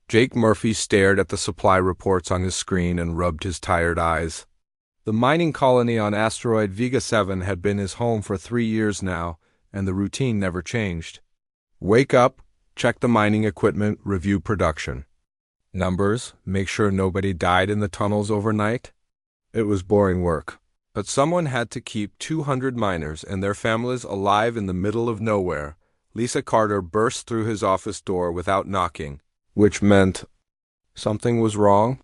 Jake Murphy stared at the supply reports on his screen and rubbed his tired eyes. The mining colony on asteroid Vega 7 had been his home for 3 years now, and the routine never changed. Wake up, check the mining equipment, review production. Numbers, make sure nobody died in the tunnels overnight. It was boring work, but someone had to keep 200 miners and their families alive in the middle of nowhere. Lisa Carter burst through his office door without knocking, which meant something was wrong.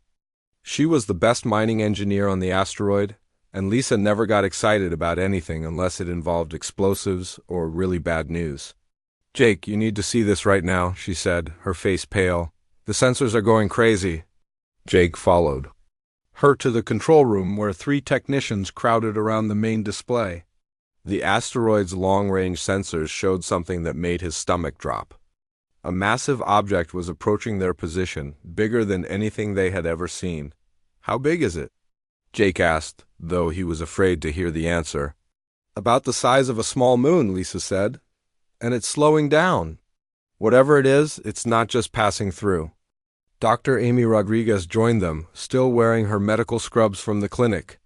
She was the best mining engineer on the asteroid, and Lisa never got excited about anything unless it involved explosives or really bad news. "Jake, you need to see this right now," she said, her face pale. "The sensors are going crazy." Jake followed her to the control room where 3 technicians crowded around the main display. The asteroid's long-range sensors showed something that made his stomach drop. A massive object was approaching their position, bigger than anything they had ever seen. "How big is it?" Jake asked, though he was afraid to hear the answer. "About the size of a small moon," Lisa said. "And it's slowing down. Whatever it is, it's not just passing through." Dr. Amy Rodriguez joined them, still wearing her medical scrubs from the clinic.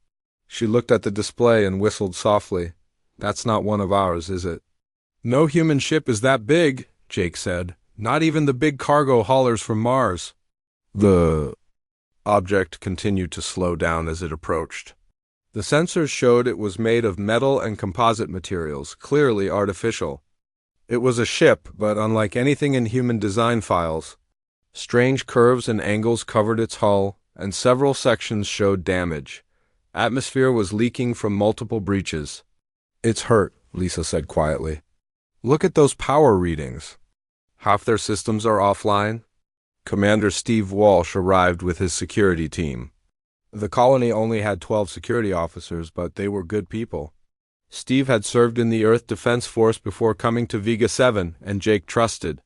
She looked at the display and whistled softly. "That's not one of ours, is it?" "No human ship is that big," Jake said. "Not even the big cargo haulers from Mars." The object continued to slow down as it approached. The sensors showed it was made of metal and composite materials, clearly artificial. It was a ship, but unlike anything in human design files. Strange curves and angles covered its hull, and several sections showed damage. Atmosphere was leaking from multiple breaches. "It's hurt," Lisa said quietly. "Look at those power readings. Half their systems are offline." Commander Steve Walsh arrived with his security team. The colony only had 12 security officers, but they were good people. Steve had served in the Earth Defense Force before coming to Vega 7, and Jake trusted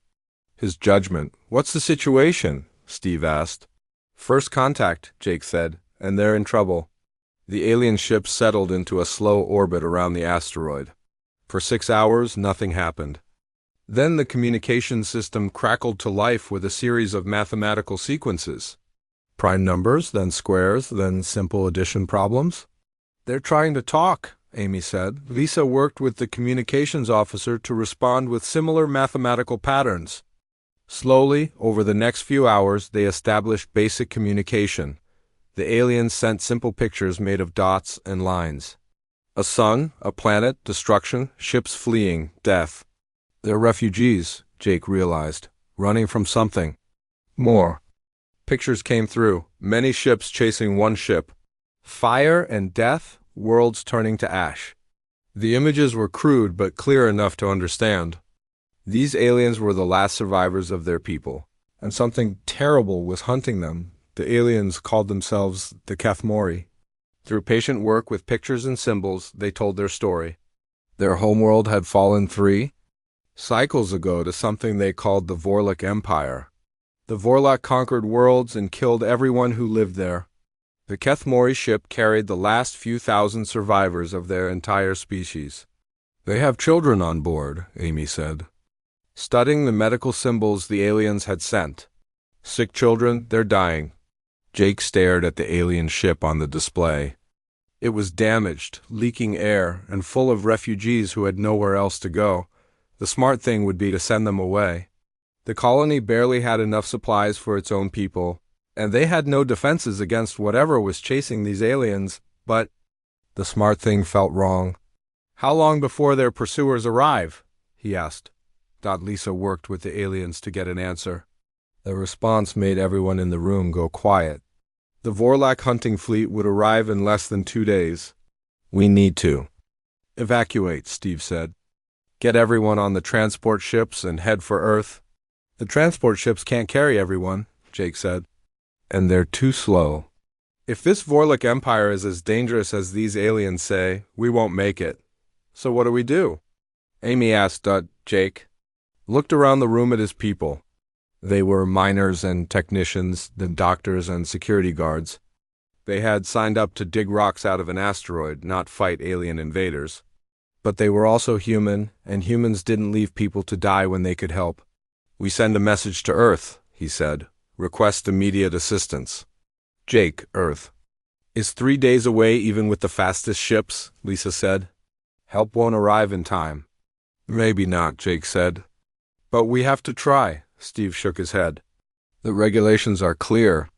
his judgment. "What's the situation?" Steve asked. "First contact," Jake said, "and they're in trouble." The alien ship settled into a slow orbit around the asteroid. For 6 hours, nothing happened. Then the communication system crackled to life with a series of mathematical sequences. Prime numbers, then squares, then simple addition problems. "They're trying to talk," Amy said. Lisa worked with the communications officer to respond with similar mathematical patterns. Slowly, over the next few hours, they established basic communication. The aliens sent simple pictures made of dots and lines. A sun, a planet, destruction, ships fleeing, death. "They're refugees," Jake realized, "running from something." More pictures came through, many ships chasing one ship. Fire and death, worlds turning to ash. The images were crude but clear enough to understand. These aliens were the last survivors of their people, and something terrible was hunting them. The aliens called themselves the Kathmori. Through patient work with pictures and symbols, they told their story. Their homeworld had fallen 3 cycles ago to something they called the Vorlak Empire. The Vorlak conquered worlds and killed everyone who lived there. The Kathmori ship carried the last few thousand survivors of their entire species. "They have children on board," Amy said, studying the medical symbols the aliens had sent. "Sick children, they're dying." Jake stared at the alien ship on the display. It was damaged, leaking air, and full of refugees who had nowhere else to go. The smart thing would be to send them away. The colony barely had enough supplies for its own people, and they had no defenses against whatever was chasing these aliens, but the smart thing felt wrong. "How long before their pursuers arrive?" he asked. Lisa worked with the aliens to get an answer. The response made everyone in the room go quiet. "The Vorlak hunting fleet would arrive in less than 2 days. We need to evacuate," Steve said. "Get everyone on the transport ships and head for Earth." "The transport ships can't carry everyone," Jake said. "And they're too slow. If this Vorlak Empire is as dangerous as these aliens say, we won't make it. So what do we do?" Amy asked Jake. Looked around the room at his people. They were miners and technicians, then doctors and security guards. They had signed up to dig rocks out of an asteroid, not fight alien invaders. But they were also human, and humans didn't leave people to die when they could help. "We send a message to Earth," he said. Request immediate assistance. Jake, Earth. Is 3 days away even with the fastest ships, Lisa said. Help won't arrive in time. Maybe not, Jake said. But we have to try, Steve shook his head. The regulations are clear.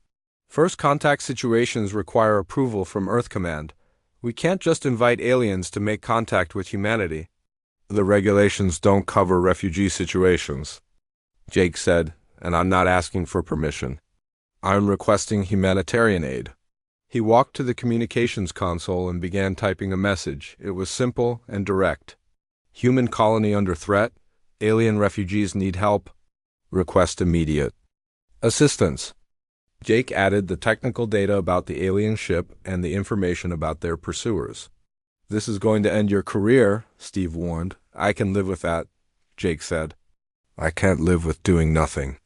First contact situations require approval from Earth Command. We can't just invite aliens to make contact with humanity. The regulations don't cover refugee situations, Jake said, and I'm not asking for permission. I'm requesting humanitarian aid. He walked to the communications console and began typing a message. It was simple and direct. Human colony under threat. Alien refugees need help. Request immediate assistance. Jake added the technical data about the alien ship and the information about their pursuers. This is going to end your career, Steve warned. I can live with that, Jake said. I can't live with doing nothing.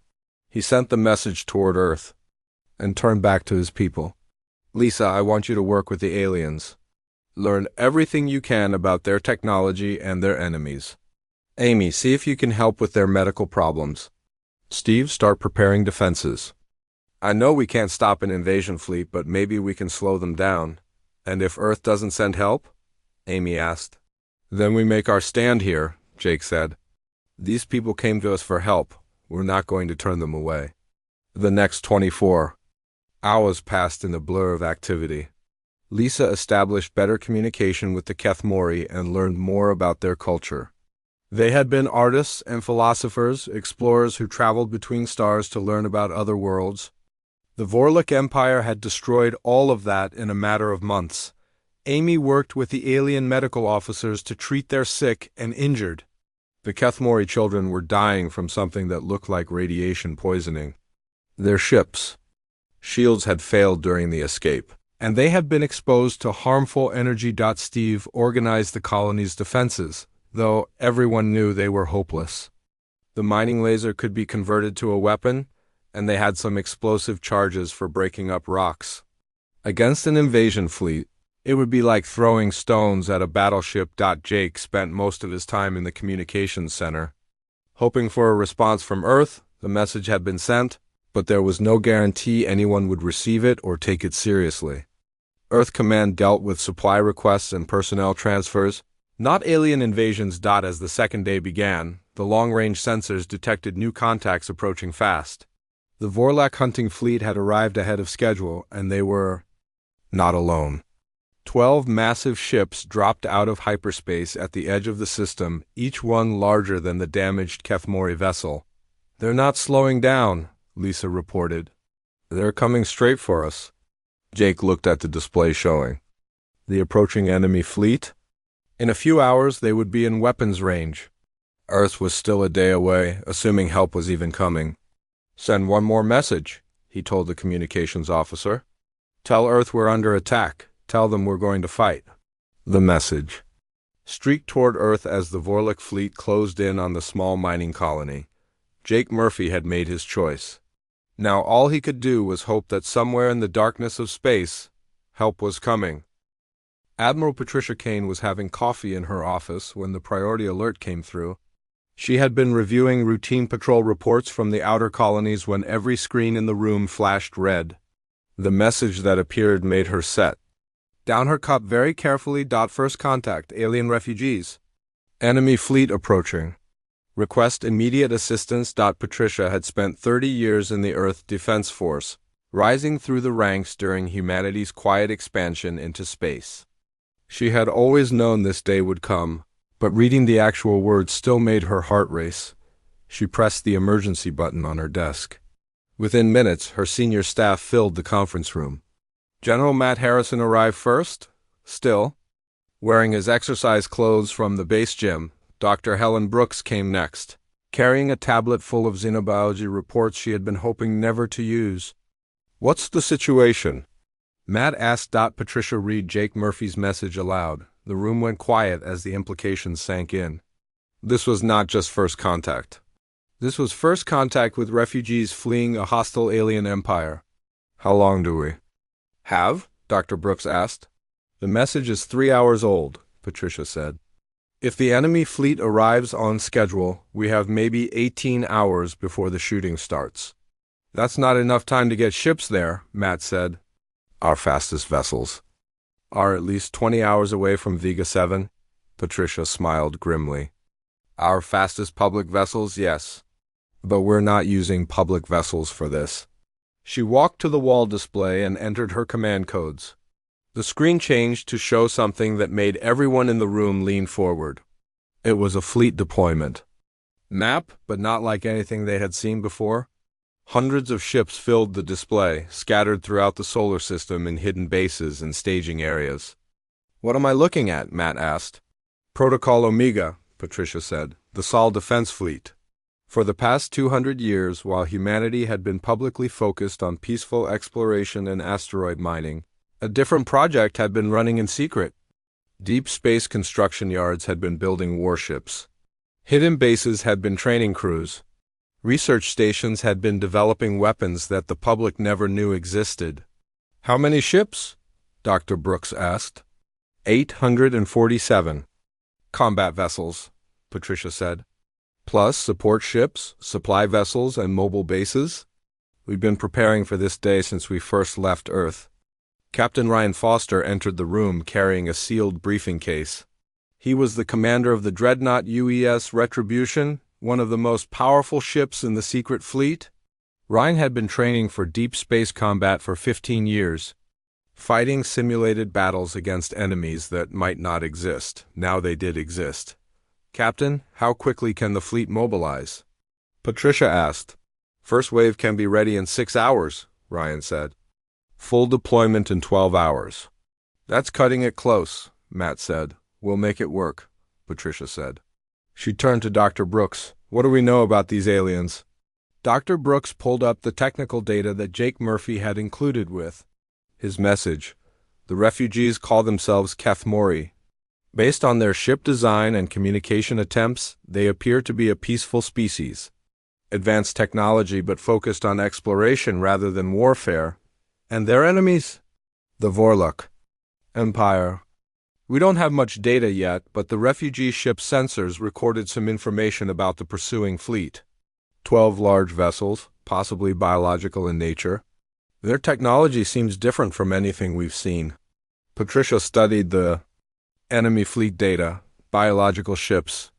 He sent the message toward Earth and turned back to his people. Lisa, I want you to work with the aliens. Learn everything you can about their technology and their enemies. Amy, see if you can help with their medical problems. Steve, start preparing defenses. I know we can't stop an invasion fleet, but maybe we can slow them down. And if Earth doesn't send help? Amy asked. Then we make our stand here, Jake said. These people came to us for help. We're not going to turn them away. The next 24 hours passed in a blur of activity. Lisa established better communication with the Kethmori and learned more about their culture. They had been artists and philosophers, explorers who traveled between stars to learn about other worlds. The Vorlok Empire had destroyed all of that in a matter of months. Amy worked with the alien medical officers to treat their sick and injured. The Kethmori children were dying from something that looked like radiation poisoning. Their ships' shields had failed during the escape, and they had been exposed to harmful energy. Steve organized the colony's defenses, though everyone knew they were hopeless. The mining laser could be converted to a weapon, and they had some explosive charges for breaking up rocks. Against an invasion fleet, it would be like throwing stones at a battleship. Jake spent most of his time in the communications center. Hoping for a response from Earth, the message had been sent, but there was no guarantee anyone would receive it or take it seriously. Earth Command dealt with supply requests and personnel transfers, not alien invasions. As the second day began, the long-range sensors detected new contacts approaching fast. The Vorlak hunting fleet had arrived ahead of schedule, and they were not alone. 12 massive ships dropped out of hyperspace at the edge of the system, each one larger than the damaged Kethmori vessel. They're not slowing down, Lisa reported. They're coming straight for us. Jake looked at the display showing the approaching enemy fleet. In a few hours, they would be in weapons range. Earth was still a day away, assuming help was even coming. Send one more message, he told the communications officer. Tell Earth we're under attack. Tell them we're going to fight. The message streaked toward Earth as the Vorlok fleet closed in on the small mining colony. Jake Murphy had made his choice. Now all he could do was hope that somewhere in the darkness of space, help was coming. Admiral Patricia Kane was having coffee in her office when the priority alert came through. She had been reviewing routine patrol reports from the outer colonies when every screen in the room flashed red. The message that appeared made her set down her cup very carefully. First contact, alien refugees. Enemy fleet approaching. Request immediate assistance. Patricia had spent 30 years in the Earth Defense Force, rising through the ranks during humanity's quiet expansion into space. She had always known this day would come, but reading the actual words still made her heart race. She pressed the emergency button on her desk. Within minutes, her senior staff filled the conference room. General Matt Harrison arrived first, still, wearing his exercise clothes from the base gym. Dr. Helen Brooks came next, carrying a tablet full of xenobiology reports she had been hoping never to use. What's the situation? Matt asked. Patricia read Jake Murphy's message aloud. The room went quiet as the implications sank in. This was not just first contact. This was first contact with refugees fleeing a hostile alien empire. How long do we have? Dr. Brooks asked. The message is 3 hours old, Patricia said. If the enemy fleet arrives on schedule, we have maybe 18 hours before the shooting starts. That's not enough time to get ships there, Matt said. Our fastest vessels are at least 20 hours away from Vega 7. Patricia smiled grimly. Our fastest public vessels, yes. But we're not using public vessels for this. She walked to the wall display and entered her command codes. The screen changed to show something that made everyone in the room lean forward. It was a fleet deployment map, but not like anything they had seen before. Hundreds of ships filled the display, scattered throughout the solar system in hidden bases and staging areas. What am I looking at? Matt asked. Protocol Omega, Patricia said, the Sol defense fleet. For the past 200 years, while humanity had been publicly focused on peaceful exploration and asteroid mining, a different project had been running in secret. Deep space construction yards had been building warships. Hidden bases had been training crews. Research stations had been developing weapons that the public never knew existed. How many ships? Dr. Brooks asked. 847. Combat vessels, Patricia said. Plus support ships, supply vessels, and mobile bases. We've been preparing for this day since we first left Earth. Captain Ryan Foster entered the room carrying a sealed briefing case. He was the commander of the dreadnought UES Retribution, one of the most powerful ships in the secret fleet. Ryan had been training for deep space combat for 15 years, fighting simulated battles against enemies that might not exist. Now they did exist. Captain, how quickly can the fleet mobilize? Patricia asked. First wave can be ready in 6 hours, Ryan said. Full deployment in 12 hours. That's cutting it close, Matt said. We'll make it work, Patricia said. She turned to Dr. Brooks. What do we know about these aliens? Dr. Brooks pulled up the technical data that Jake Murphy had included with his message. The refugees call themselves Kethmori. Based on their ship design and communication attempts, they appear to be a peaceful species. Advanced technology but focused on exploration rather than warfare. And their enemies? The Vorlok Empire. We don't have much data yet, but the refugee ship sensors recorded some information about the pursuing fleet. 12 large vessels, possibly biological in nature. Their technology seems different from anything we've seen. Patricia studied the enemy fleet data, biological ships.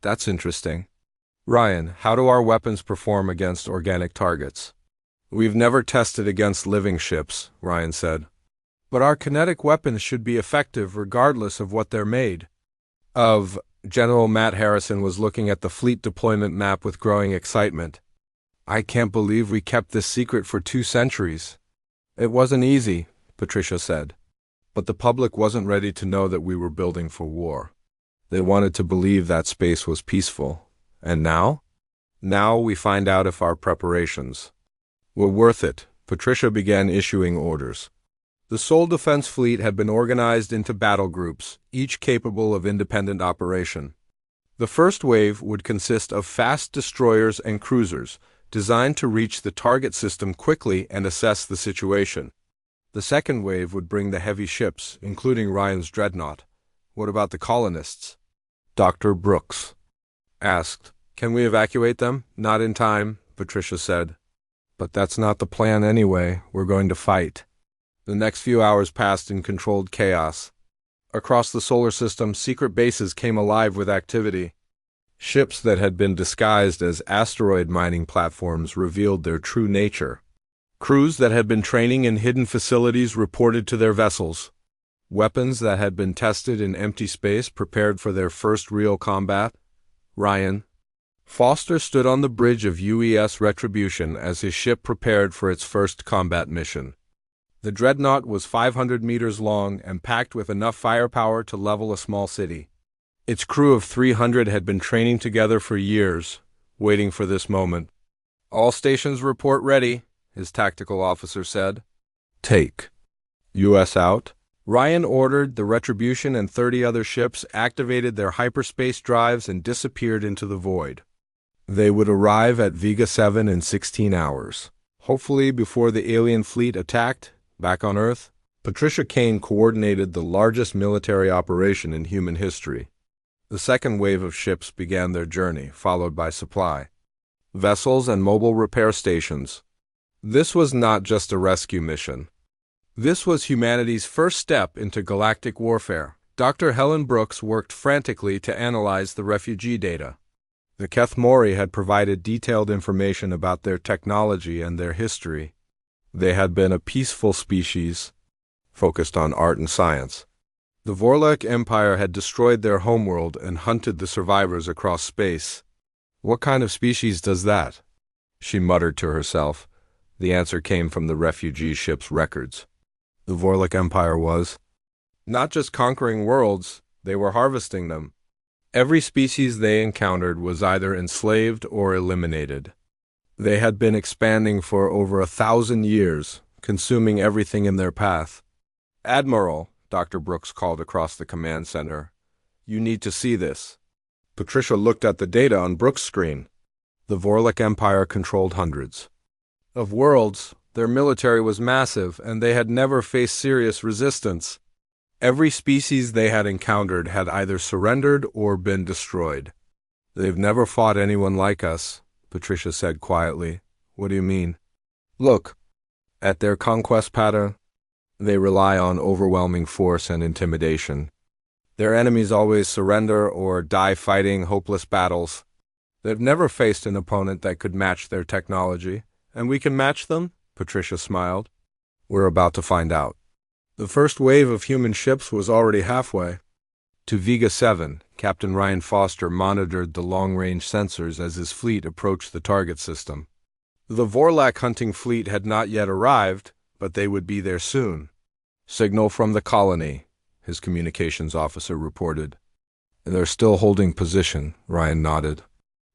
That's interesting. Ryan, how do our weapons perform against organic targets? We've never tested against living ships, Ryan said. But our kinetic weapons should be effective regardless of what they're made of. General Matt Harrison was looking at the fleet deployment map with growing excitement. I can't believe we kept this secret for 2 centuries. It wasn't easy, Patricia said. But the public wasn't ready to know that we were building for war. They wanted to believe that space was peaceful. And now? Now we find out if our preparations were worth it. Patricia began issuing orders. The Sol Defense Fleet had been organized into battle groups, each capable of independent operation. The first wave would consist of fast destroyers and cruisers, designed to reach the target system quickly and assess the situation. The second wave would bring the heavy ships, including Ryan's dreadnought. What about the colonists? Dr. Brooks asked. Can we evacuate them? Not in time, Patricia said. But that's not the plan anyway. We're going to fight. The next few hours passed in controlled chaos. Across the solar system, secret bases came alive with activity. Ships that had been disguised as asteroid mining platforms revealed their true nature. Crews that had been training in hidden facilities reported to their vessels. Weapons that had been tested in empty space prepared for their first real combat. Ryan Foster stood on the bridge of UES Retribution as his ship prepared for its first combat mission. The dreadnought was 500 meters long and packed with enough firepower to level a small city. Its crew of 300 had been training together for years, waiting for this moment. All stations report ready, his tactical officer said. Take US out. Ryan ordered. The Retribution and 30 other ships activated their hyperspace drives and disappeared into the void. They would arrive at Vega 7 in 16 hours. Hopefully before the alien fleet attacked, back on Earth. Patricia Kane coordinated the largest military operation in human history. The second wave of ships began their journey, followed by supply vessels and mobile repair stations. This was not just a rescue mission. This was humanity's first step into galactic warfare. Dr. Helen Brooks worked frantically to analyze the refugee data. The Kethmori had provided detailed information about their technology and their history. They had been a peaceful species, focused on art and science. The Vorlek Empire had destroyed their homeworld and hunted the survivors across space. "What kind of species does that?" she muttered to herself. The answer came from the refugee ship's records. The Vorlek Empire was not just conquering worlds, they were harvesting them. Every species they encountered was either enslaved or eliminated. They had been expanding for over 1,000 years, consuming everything in their path. "Admiral," Dr. Brooks called across the command center, "you need to see this." Patricia looked at the data on Brooks' screen. The Vorlek Empire controlled hundreds of worlds. Their military was massive, and they had never faced serious resistance. Every species they had encountered had either surrendered or been destroyed. "They've never fought anyone like us," Patricia said quietly. "What do you mean?" "Look at their conquest pattern. They rely on overwhelming force and intimidation. Their enemies always surrender or die fighting hopeless battles. They've never faced an opponent that could match their technology. And we can match them?" Patricia smiled. "We're about to find out." The first wave of human ships was already halfway. To Vega 7, Captain Ryan Foster monitored the long-range sensors as his fleet approached the target system. The Vorlak hunting fleet had not yet arrived, but they would be there soon. "Signal from the colony," his communications officer reported. "They're still holding position," Ryan nodded.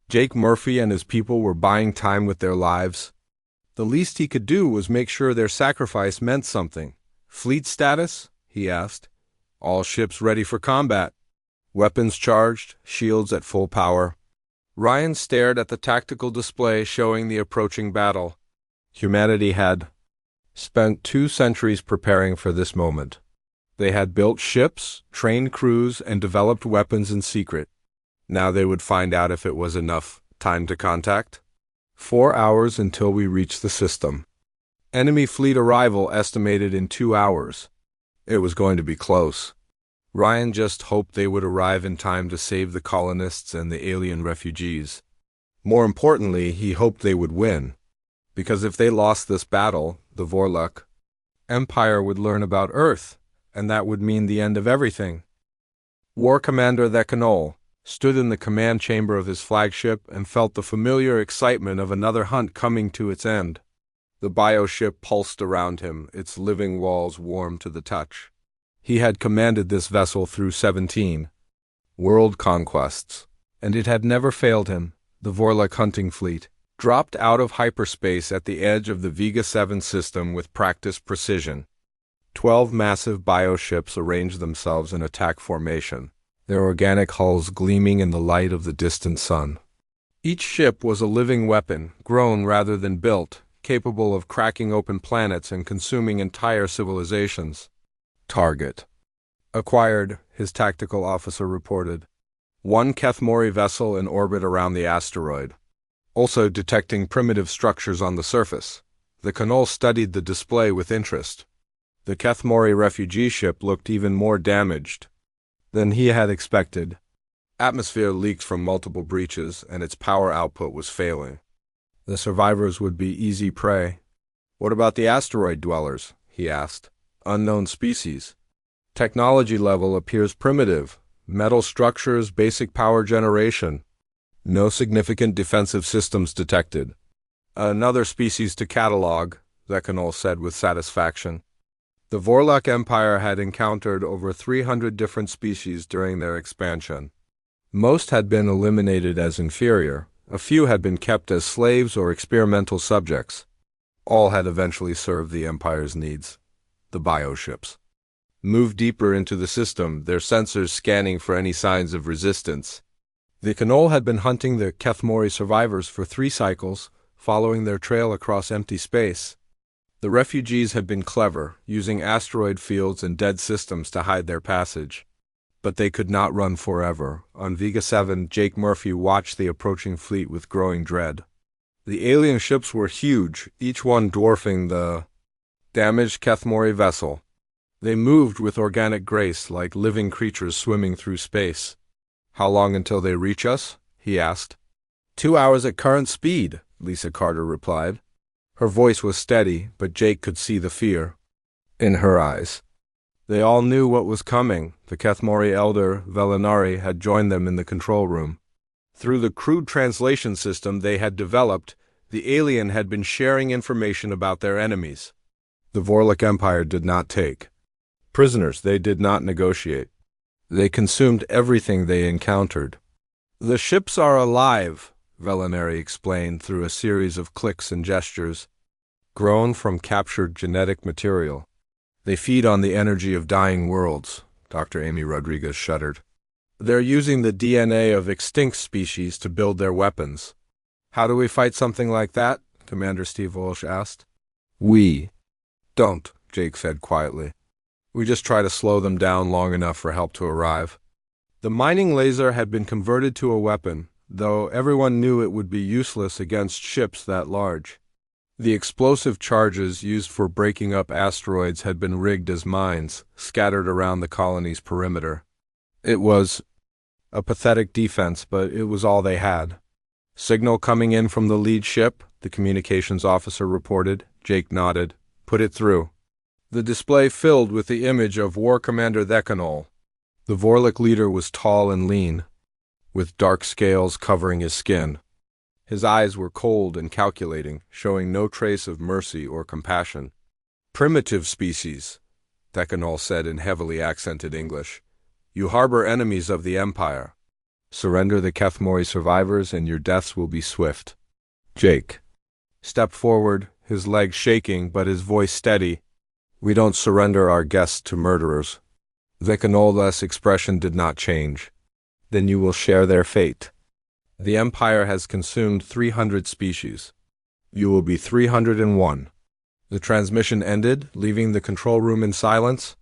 Jake Murphy and his people were buying time with their lives. The least he could do was make sure their sacrifice meant something. "Fleet status?" he asked. "All ships ready for combat. Weapons charged, shields at full power." Ryan stared at the tactical display showing the approaching battle. Humanity had spent 2 centuries preparing for this moment. They had built ships, trained crews, and developed weapons in secret. Now they would find out if it was enough time to contact. 4 hours until we reach the system. Enemy fleet arrival estimated in 2 hours. It was going to be close. Ryan just hoped they would arrive in time to save the colonists and the alien refugees. More importantly, he hoped they would win. Because if they lost this battle, the Vorlek Empire would learn about Earth, and that would mean the end of everything. War Commander Thekanol stood in the command chamber of his flagship and felt the familiar excitement of another hunt coming to its end. The bioship pulsed around him, its living walls warm to the touch. He had commanded this vessel through 17 world conquests, and it had never failed him. The Vorlek hunting fleet dropped out of hyperspace at the edge of the Vega 7 system with practiced precision. 12 massive bioships arranged themselves in attack formation, their organic hulls gleaming in the light of the distant sun. Each ship was a living weapon, grown rather than built, capable of cracking open planets and consuming entire civilizations. Target acquired, his tactical officer reported. 1 Kethmori vessel in orbit around the asteroid. Also detecting primitive structures on the surface. The Kanol studied the display with interest. The Kethmori refugee ship looked even more damaged than he had expected. Atmosphere leaked from multiple breaches, and its power output was failing. The survivors would be easy prey. "What about the asteroid dwellers?" he asked. "Unknown species. Technology level appears primitive. Metal structures, basic power generation. No significant defensive systems detected." "Another species to catalog," Zekanol said with satisfaction. The Vorlak Empire had encountered over 300 different species during their expansion. Most had been eliminated as inferior. A few had been kept as slaves or experimental subjects. All had eventually served the Empire's needs. The bioships moved deeper into the system, their sensors scanning for any signs of resistance. The Kanol had been hunting the Kethmori survivors for 3 cycles, following their trail across empty space. The refugees had been clever, using asteroid fields and dead systems to hide their passage. But they could not run forever. On Vega 7, Jake Murphy watched the approaching fleet with growing dread. The alien ships were huge, each one dwarfing the damaged Kethmori vessel. They moved with organic grace like living creatures swimming through space. "How long until they reach us?" he asked. 2 hours at current speed, Lisa Carter replied. Her voice was steady, but Jake could see the fear in her eyes. They all knew what was coming. The Kethmori elder, Velinari, had joined them in the control room. Through the crude translation system they had developed, the alien had been sharing information about their enemies. The Vorlik Empire did not take prisoners. They did not negotiate. They consumed everything they encountered. "The ships are alive," Velinari explained through a series of clicks and gestures, "grown from captured genetic material. They feed on the energy of dying worlds." Dr. Amy Rodriguez shuddered. "They're using the DNA of extinct species to build their weapons." "How do we fight something like that?" Commander Steve Walsh asked. "We don't," Jake said quietly. "We just try to slow them down long enough for help to arrive." The mining laser had been converted to a weapon, though everyone knew it would be useless against ships that large. The explosive charges used for breaking up asteroids had been rigged as mines, scattered around the colony's perimeter. It was a pathetic defense, but it was all they had. "Signal coming in from the lead ship," the communications officer reported. Jake nodded. "Put it through." The display filled with the image of War Commander Thekanol. The Vorlik leader was tall and lean, with dark scales covering his skin. His eyes were cold and calculating, showing no trace of mercy or compassion. "Primitive species," Thekanol said in heavily accented English. "You harbor enemies of the Empire. Surrender the Kethmori survivors and your deaths will be swift." Jake stepped forward, his legs shaking but his voice steady. "We don't surrender our guests to murderers." Thekanol's expression did not change. "Then you will share their fate. The Empire has consumed 300 species. You will be 301. The transmission ended, leaving the control room in silence.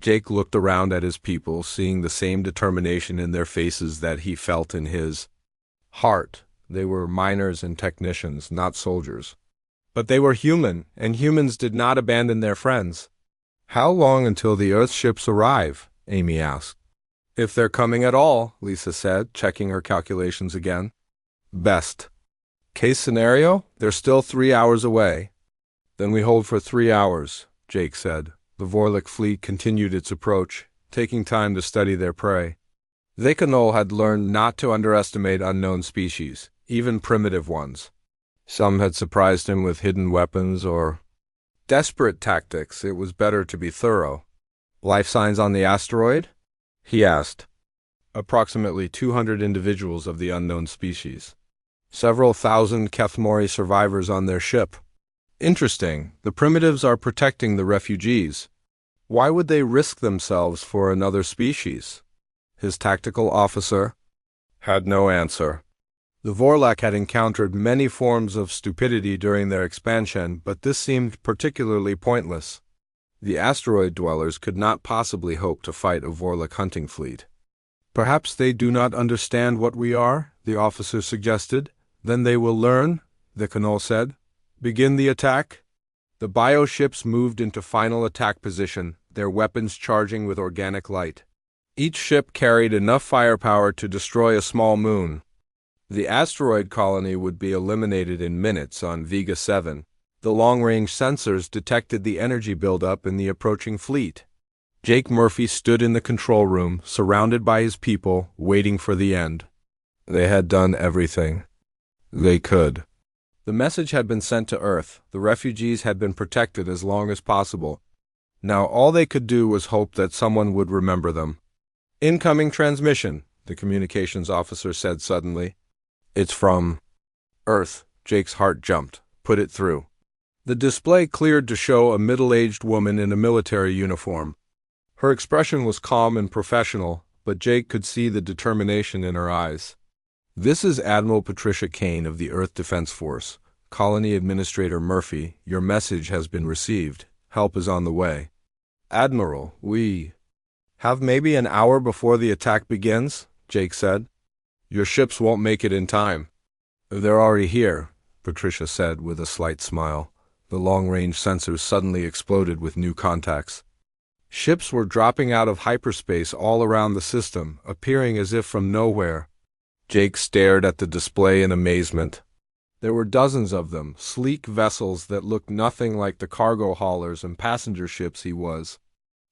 Jake looked around at his people, seeing the same determination in their faces that he felt in his heart. They were miners and technicians, not soldiers. But they were human, and humans did not abandon their friends. "How long until the Earth ships arrive?" Amy asked. "If they're coming at all," Lisa said, checking her calculations again. "Best case scenario, they're still 3 hours away." "Then we hold for 3 hours," Jake said. The Vorlik fleet continued its approach, taking time to study their prey. Thekanol had learned not to underestimate unknown species, even primitive ones. Some had surprised him with hidden weapons or desperate tactics. It was better to be thorough. "Life signs on the asteroid?" he asked. "Approximately 200 individuals of the unknown species. Several thousand Kethmori survivors on their ship." "Interesting. The primitives are protecting the refugees. Why would they risk themselves for another species?" His tactical officer had no answer. The Vorlak had encountered many forms of stupidity during their expansion, but this seemed particularly pointless. The asteroid dwellers could not possibly hope to fight a Vorlik hunting fleet. "Perhaps they do not understand what we are," the officer suggested. "Then they will learn," Thekanol said. "Begin the attack." The bioships moved into final attack position, their weapons charging with organic light. Each ship carried enough firepower to destroy a small moon. The asteroid colony would be eliminated in minutes on Vega 7. The long-range sensors detected the energy buildup in the approaching fleet. Jake Murphy stood in the control room, surrounded by his people, waiting for the end. They had done everything they could. The message had been sent to Earth. The refugees had been protected as long as possible. Now all they could do was hope that someone would remember them. "Incoming transmission," the communications officer said suddenly. "It's from Earth." Jake's heart jumped. "Put it through." The display cleared to show a middle-aged woman in a military uniform. Her expression was calm and professional, but Jake could see the determination in her eyes. "This is Admiral Patricia Kane of the Earth Defense Force. Colony Administrator Murphy, your message has been received. Help is on the way." "Admiral, we have maybe an hour before the attack begins," Jake said. "Your ships won't make it in time." "They're already here," Patricia said with a slight smile. The long-range sensors suddenly exploded with new contacts. Ships were dropping out of hyperspace all around the system, appearing as if from nowhere. Jake stared at the display in amazement. There were dozens of them, sleek vessels that looked nothing like the cargo haulers and passenger ships he was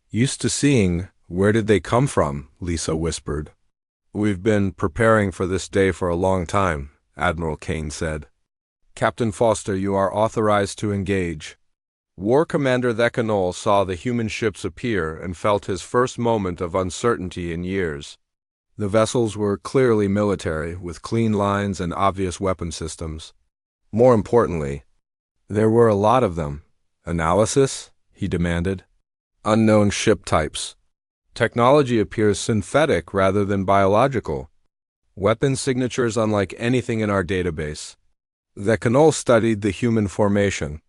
used to seeing. Where did they come from? Lisa whispered. We've been preparing for this day for a long time, Admiral Kane said. Captain Foster, you are authorized to engage. War Commander Thekanol saw the human ships appear and felt his first moment of uncertainty in years. The vessels were clearly military, with clean lines and obvious weapon systems. More importantly, there were a lot of them. Analysis? He demanded. Unknown ship types. Technology appears synthetic rather than biological. Weapon signatures unlike anything in our database. Thekanol studied the human formation.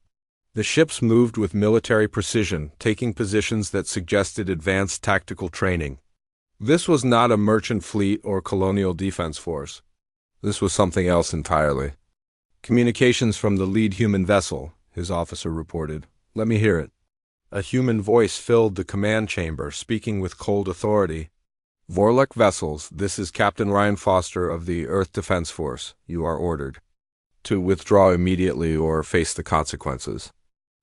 The ships moved with military precision, taking positions that suggested advanced tactical training. This was not a merchant fleet or colonial defense force. This was something else entirely. Communications from the lead human vessel, his officer reported. Let me hear it. A human voice filled the command chamber, speaking with cold authority. Vorlek vessels, this is Captain Ryan Foster of the Earth Defense Force. You are ordered to withdraw immediately or face the consequences.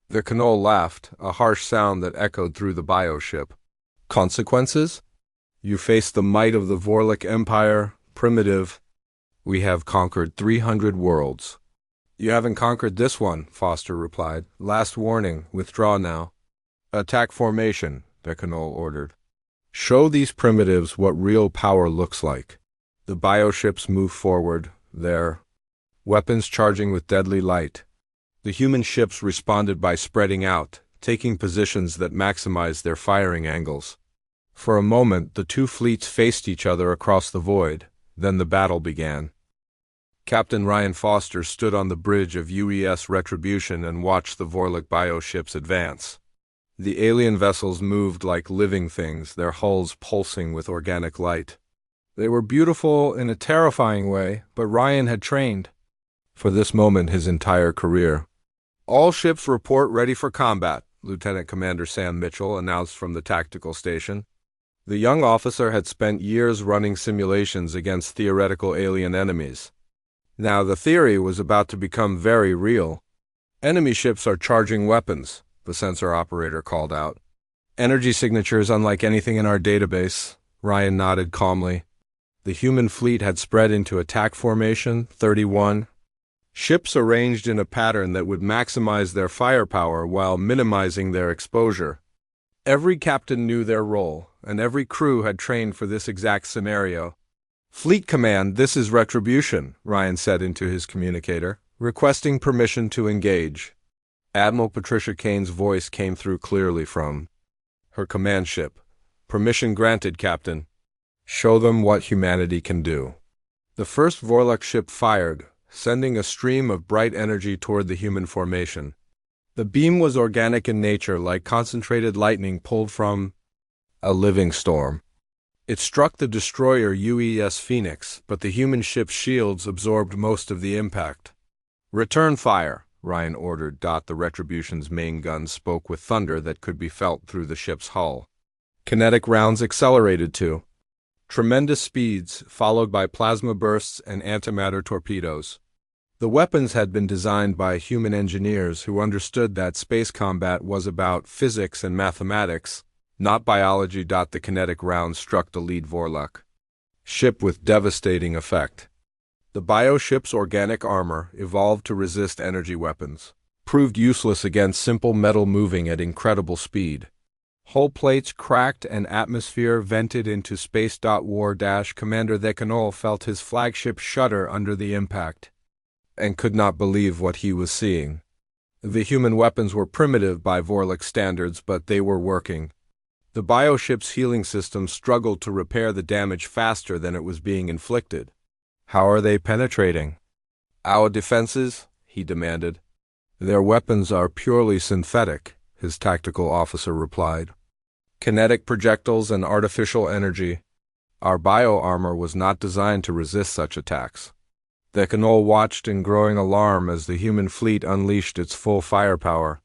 The Canol laughed, a harsh sound that echoed through the bioship. Consequences? You face the might of the Vorlek Empire, primitive. We have conquered 300 worlds. You haven't conquered this one, Foster replied. Last warning, withdraw now. Attack formation, the Canol ordered. Show these primitives what real power looks like. The bioships moved forward, their weapons charging with deadly light. The human ships responded by spreading out, taking positions that maximized their firing angles. For a moment, the two fleets faced each other across the void. Then the battle began. Captain Ryan Foster stood on the bridge of UES Retribution and watched the Vorlek bioships advance. The alien vessels moved like living things, their hulls pulsing with organic light. They were beautiful in a terrifying way, but Ryan had trained for this moment his entire career. All ships report ready for combat, Lieutenant Commander Sam Mitchell announced from the tactical station. The young officer had spent years running simulations against theoretical alien enemies. Now the theory was about to become very real. Enemy ships are charging weapons, the sensor operator called out. Energy signatures unlike anything in our database, Ryan nodded calmly. The human fleet had spread into attack formation, 31. Ships arranged in a pattern that would maximize their firepower while minimizing their exposure. Every captain knew their role, and every crew had trained for this exact scenario. Fleet Command, this is Retribution, Ryan said into his communicator, requesting permission to engage. Admiral Patricia Kane's voice came through clearly from her command ship. Permission granted, Captain. Show them what humanity can do. The first Vorlek ship fired, sending a stream of bright energy toward the human formation. The beam was organic in nature, like concentrated lightning pulled from a living storm. It struck the destroyer UES Phoenix, but the human ship's shields absorbed most of the impact. Return fire, Ryan ordered. The Retribution's main gun spoke with thunder that could be felt through the ship's hull. Kinetic rounds accelerated to tremendous speeds, followed by plasma bursts and antimatter torpedoes. The weapons had been designed by human engineers who understood that space combat was about physics and mathematics, not biology. The kinetic round struck the lead Vorlek ship with devastating effect. The bioship's organic armor, evolved to resist energy weapons, proved useless against simple metal moving at incredible speed. Hull plates cracked and atmosphere vented into space. War Commander Thekanol felt his flagship shudder under the impact, and could not believe what he was seeing. The human weapons were primitive by Vorlek standards, but they were working. The bioship's healing system struggled to repair the damage faster than it was being inflicted. How are they penetrating our defenses? He demanded. Their weapons are purely synthetic, his tactical officer replied. Kinetic projectiles and artificial energy. Our bio-armor was not designed to resist such attacks. Decanol watched in growing alarm as the human fleet unleashed its full firepower.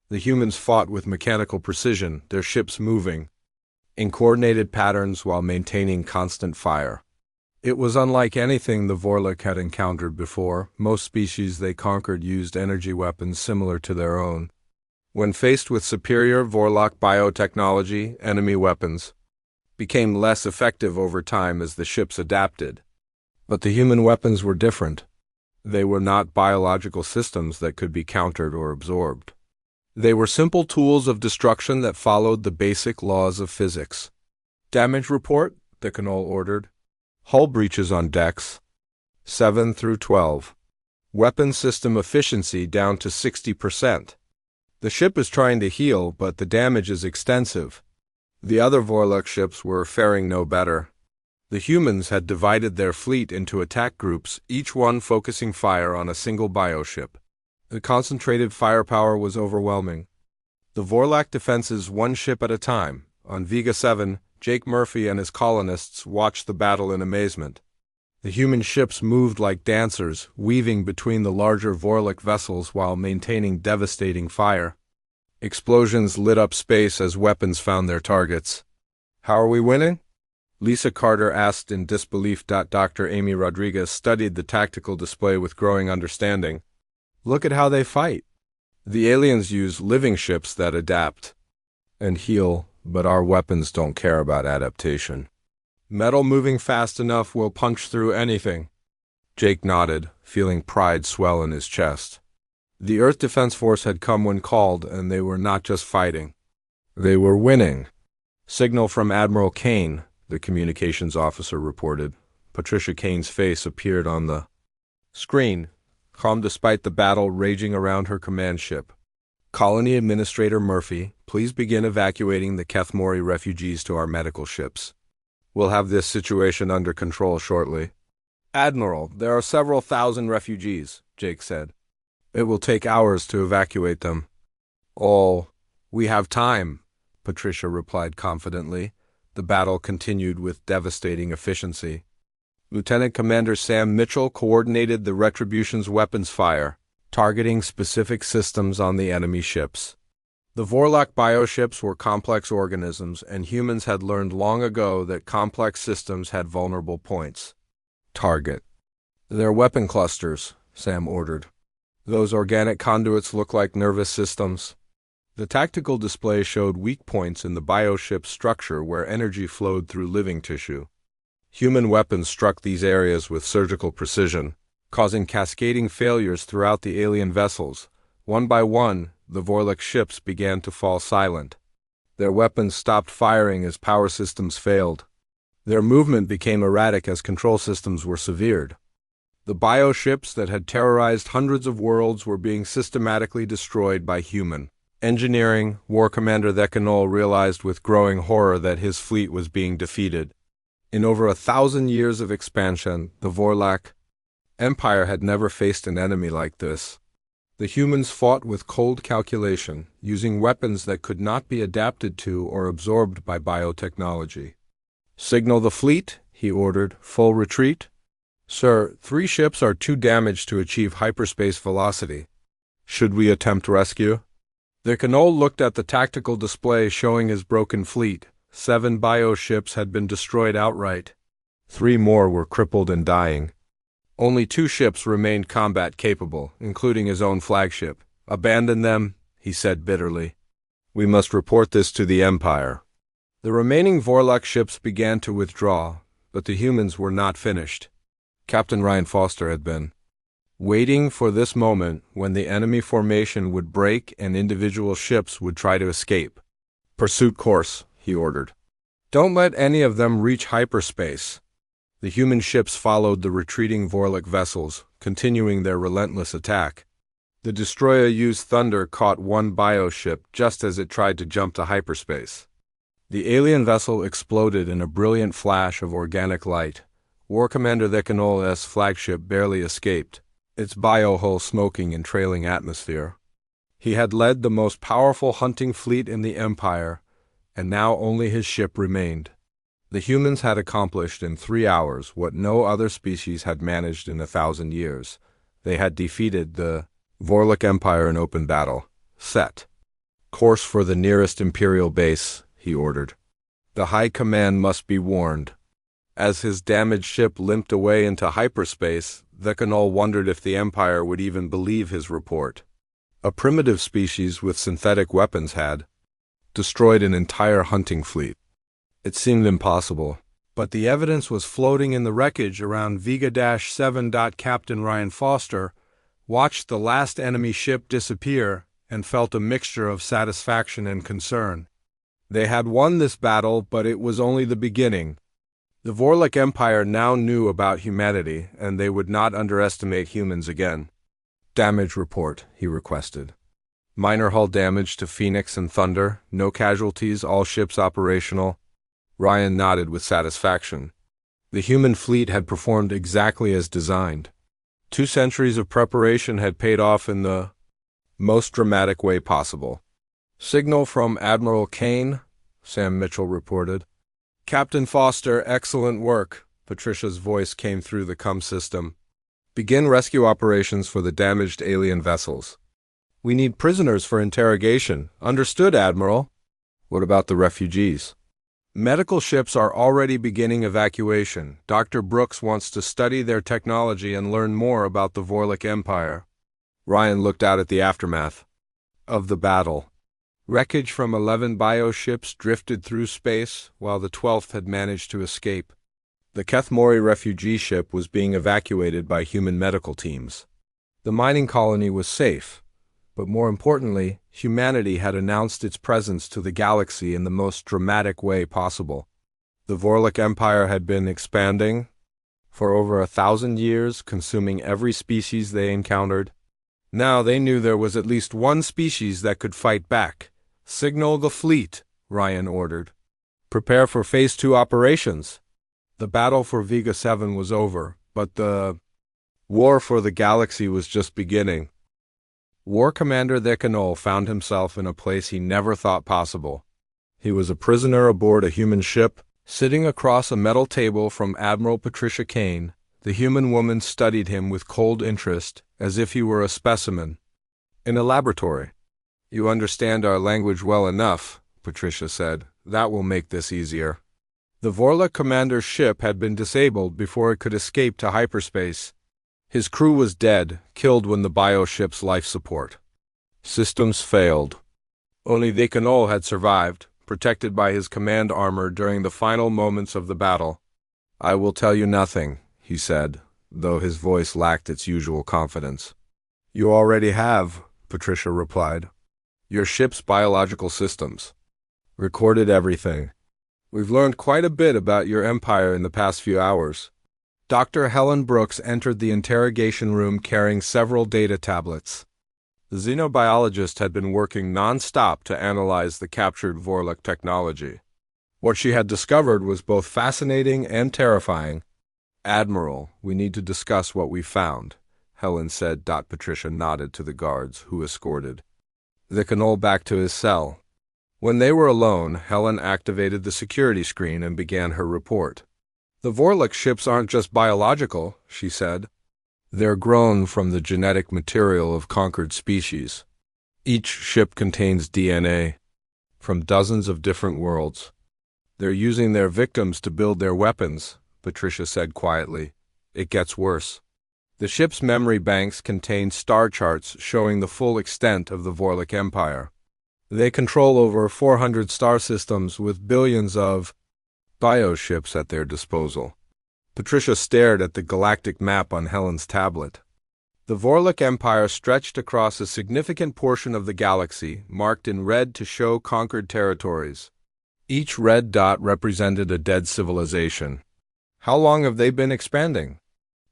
The humans fought with mechanical precision, their ships moving in coordinated patterns while maintaining constant fire. It was unlike anything the Vorlok had encountered before. Most species they conquered used energy weapons similar to their own. When faced with superior Vorlok biotechnology, enemy weapons became less effective over time as the ships adapted. But the human weapons were different. They were not biological systems that could be countered or absorbed. They were simple tools of destruction that followed the basic laws of physics. Damage report, Decanol ordered. Hull breaches on decks, 7 through 12. Weapon system efficiency down to 60%. The ship is trying to heal, but the damage is extensive. The other Vorlok ships were faring no better. The humans had divided their fleet into attack groups, each one focusing fire on a single bioship. The concentrated firepower was overwhelming. The Vorlok defenses one ship at a time. On Vega 7, Jake Murphy and his colonists watched the battle in amazement. The human ships moved like dancers, weaving between the larger Vorlok vessels while maintaining devastating fire. Explosions lit up space as weapons found their targets. How are we winning? Lisa Carter asked in disbelief. Dr. Amy Rodriguez studied the tactical display with growing understanding. Look at how they fight. The aliens use living ships that adapt and heal, but our weapons don't care about adaptation. Metal moving fast enough will punch through anything. Jake nodded, feeling pride swell in his chest. The Earth Defense Force had come when called, and they were not just fighting. They were winning. Signal from Admiral Kane, the communications officer reported. Patricia Kane's face appeared on the screen, calm despite the battle raging around her command ship. Colony Administrator Murphy, please begin evacuating the Kethmori refugees to our medical ships. We'll have this situation under control shortly. Admiral, there are several thousand refugees, Jake said. It will take hours to evacuate them. Oh, we have time, Patricia replied confidently. The battle continued with devastating efficiency. Lieutenant Commander Sam Mitchell coordinated the Retribution's weapons fire, targeting specific systems on the enemy ships. The Vorlok bioships were complex organisms, and humans had learned long ago that complex systems had vulnerable points. Target. They're weapon clusters, Sam ordered. Those organic conduits look like nervous systems. The tactical display showed weak points in the bioship's structure where energy flowed through living tissue. Human weapons struck these areas with surgical precision, causing cascading failures throughout the alien vessels. One by one, the Vorlok ships began to fall silent. Their weapons stopped firing as power systems failed. Their movement became erratic as control systems were severed. The bioships that had terrorized hundreds of worlds were being systematically destroyed by human engineering. War Commander Decanol realized with growing horror that his fleet was being defeated. In over 1,000 years of expansion, the Vorlok Empire had never faced an enemy like this. The humans fought with cold calculation, using weapons that could not be adapted to or absorbed by biotechnology. Signal the fleet, he ordered. Full retreat? Sir, 3 ships are too damaged to achieve hyperspace velocity. Should we attempt rescue? Decanol looked at the tactical display showing his broken fleet. 7 bioships had been destroyed outright. 3 more were crippled and dying. Only 2 ships remained combat-capable, including his own flagship. Abandon them, he said bitterly. We must report this to the Empire. The remaining Vorlok ships began to withdraw, but the humans were not finished. Captain Ryan Foster had been waiting for this moment when the enemy formation would break and individual ships would try to escape. Pursuit course, he ordered. Don't let any of them reach hyperspace. The human ships followed the retreating Vorlok vessels, continuing their relentless attack. The destroyer used thunder caught one bioship just as it tried to jump to hyperspace. The alien vessel exploded in a brilliant flash of organic light. War Commander Decanol's flagship barely escaped, its biohull smoking in trailing atmosphere. He had led the most powerful hunting fleet in the Empire, and now only his ship remained. The humans had accomplished in 3 hours what no other species had managed in 1,000 years. They had defeated the Vorlich Empire in open battle. Set course for the nearest Imperial base, he ordered. The High Command must be warned. As his damaged ship limped away into hyperspace, the Canol wondered if the Empire would even believe his report. A primitive species with synthetic weapons had destroyed an entire hunting fleet. It seemed impossible, but the evidence was floating in the wreckage around Vega-7. Captain Ryan Foster watched the last enemy ship disappear and felt a mixture of satisfaction and concern. They had won this battle, but it was only the beginning. The Vorlich Empire now knew about humanity, and they would not underestimate humans again. Damage report, he requested. Minor hull damage to Phoenix and Thunder, no casualties, all ships operational. Ryan nodded with satisfaction. The human fleet had performed exactly as designed. 2 centuries of preparation had paid off in the most dramatic way possible. Signal from Admiral Kane, Sam Mitchell reported. Captain Foster, excellent work, Patricia's voice came through the COM system. Begin rescue operations for the damaged alien vessels. We need prisoners for interrogation. Understood, Admiral. What about the refugees? Medical ships are already beginning evacuation. Dr. Brooks wants to study their technology and learn more about the Vorlich Empire. Ryan looked out at the aftermath of the battle. Wreckage from 11 bioships drifted through space, while the 12th had managed to escape. The Kethmori refugee ship was being evacuated by human medical teams. The mining colony was safe, but more importantly, humanity had announced its presence to the galaxy in the most dramatic way possible. The Vorlich Empire had been expanding for over 1,000 years, consuming every species they encountered. Now they knew there was at least one species that could fight back. Signal the fleet, Ryan ordered. Prepare for Phase 2 operations. The battle for Vega-7 was over, but the war for the galaxy was just beginning. War Commander Decanol found himself in a place he never thought possible. He was a prisoner aboard a human ship, sitting across a metal table from Admiral Patricia Kane. The human woman studied him with cold interest, as if he were a specimen. In a laboratory. You understand our language well enough, Patricia said. That will make this easier. The Vorlich commander's ship had been disabled before it could escape to hyperspace. His crew was dead, killed when the bioship's life support systems failed. Only Decanol had survived, protected by his command armor during the final moments of the battle. I will tell you nothing, he said, though his voice lacked its usual confidence. You already have, Patricia replied. Your ship's biological systems recorded everything. We've learned quite a bit about your empire in the past few hours. Dr. Helen Brooks entered the interrogation room carrying several data tablets. The xenobiologist had been working non-stop to analyze the captured Vorlich technology. What she had discovered was both fascinating and terrifying. Admiral, we need to discuss what we found, Helen said. Patricia nodded to the guards, who escorted the Canol back to his cell. When they were alone, Helen activated the security screen and began her report. The Vorlich ships aren't just biological, she said. They're grown from the genetic material of conquered species. Each ship contains DNA from dozens of different worlds. They're using their victims to build their weapons, Patricia said quietly. It gets worse. The ship's memory banks contain star charts showing the full extent of the Vorlich Empire. They control over 400 star systems with billions of bioships at their disposal. Patricia stared at the galactic map on Helen's tablet. The Vorlich Empire stretched across a significant portion of the galaxy, marked in red to show conquered territories. Each red dot represented a dead civilization. How long have they been expanding?